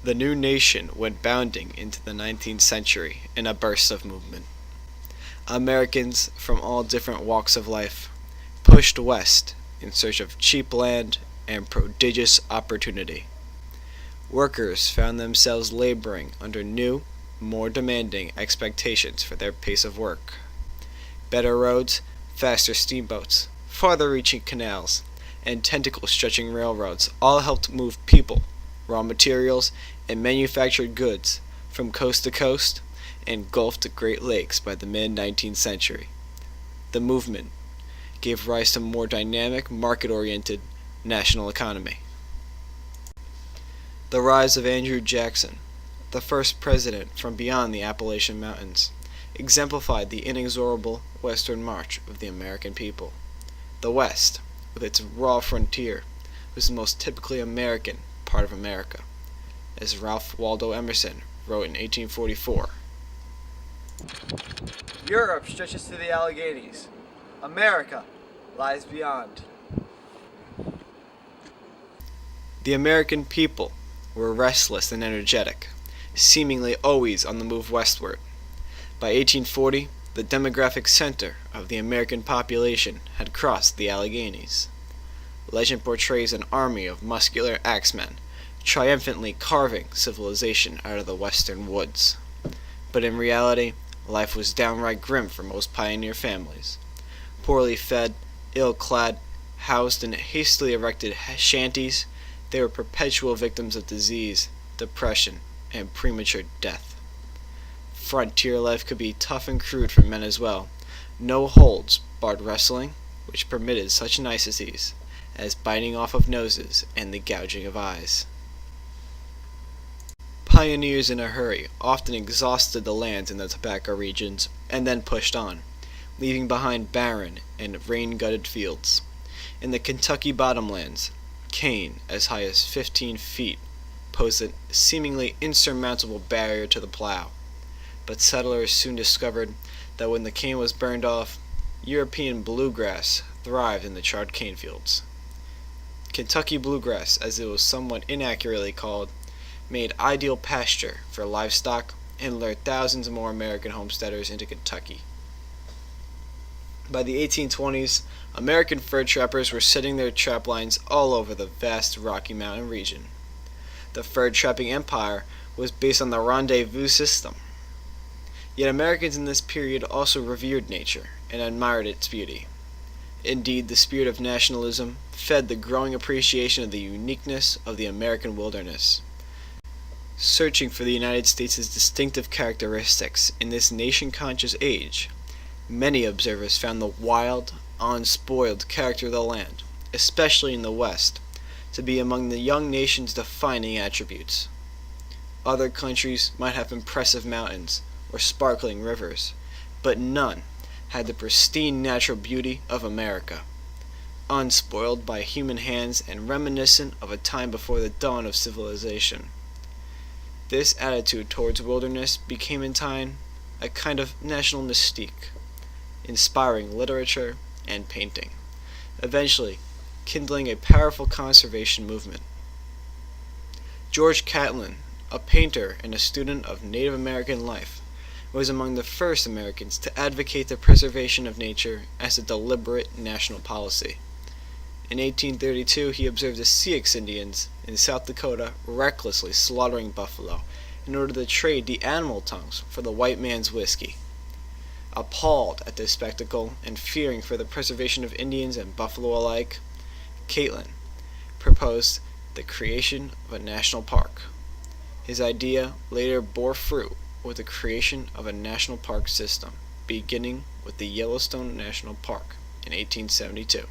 The new nation went bounding into the 19th century in a burst of movement. Americans from all different walks of life pushed west in search of cheap land and prodigious opportunity. Workers found themselves laboring under new, more demanding expectations for their pace of work. Better roads, faster steamboats, farther reaching canals, and tentacle stretching railroads all helped move people, raw materials, and manufactured goods from coast to coast and Gulf to Great Lakes by the mid 19th century. The movement gave rise to a more dynamic, market oriented national economy. The rise of Andrew Jackson, the first president from beyond the Appalachian Mountains, exemplified the inexorable western march of the American people. The West, with its raw frontier, was the most typically American part of America, as Ralph Waldo Emerson wrote in 1844. Europe stretches to the Alleghenies. America lies beyond. The American people were restless and energetic, seemingly always on the move westward. By 1840, the demographic center of the American population had crossed the Alleghenies. Legend portrays an army of muscular axemen triumphantly carving civilization out of the western woods. But in reality, life was downright grim for most pioneer families. Poorly fed, ill-clad, housed in hastily erected shanties, they were perpetual victims of disease, depression, and premature death. Frontier life could be tough and crude for men as well. No holds barred wrestling, which permitted such niceties as biting off of noses and the gouging of eyes. Pioneers in a hurry often exhausted the lands in the tobacco regions and then pushed on, leaving behind barren and rain-gutted fields. In the Kentucky bottomlands, cane as high as 15 feet posed a seemingly insurmountable barrier to the plow. But settlers soon discovered that when the cane was burned off, European bluegrass thrived in the charred cane fields. Kentucky bluegrass, as it was somewhat inaccurately called, made ideal pasture for livestock and lured thousands more American homesteaders into Kentucky. By the 1820s, American fur trappers were setting their trap lines all over the vast Rocky Mountain region. The fur trapping empire was based on the rendezvous system. Yet Americans in this period also revered nature and admired its beauty. Indeed, the spirit of nationalism fed the growing appreciation of the uniqueness of the American wilderness. Searching for the United States' distinctive characteristics in this nation-conscious age, many observers found the wild, unspoiled character of the land, especially in the West, to be among the young nation's defining attributes. Other countries might have impressive mountains or sparkling rivers, but none had the pristine natural beauty of America, unspoiled by human hands and reminiscent of a time before the dawn of civilization. This attitude towards wilderness became in time a kind of national mystique, inspiring literature and painting, eventually kindling a powerful conservation movement. George Catlin, a painter and a student of Native American life, was among the first Americans to advocate the preservation of nature as a deliberate national policy. In 1832, he observed the Sioux Indians in South Dakota recklessly slaughtering buffalo in order to trade the animal tongues for the white man's whiskey. Appalled at this spectacle and fearing for the preservation of Indians and buffalo alike, Catlin proposed the creation of a national park. His idea later bore fruit with the creation of a national park system, beginning with the Yellowstone National Park in 1872.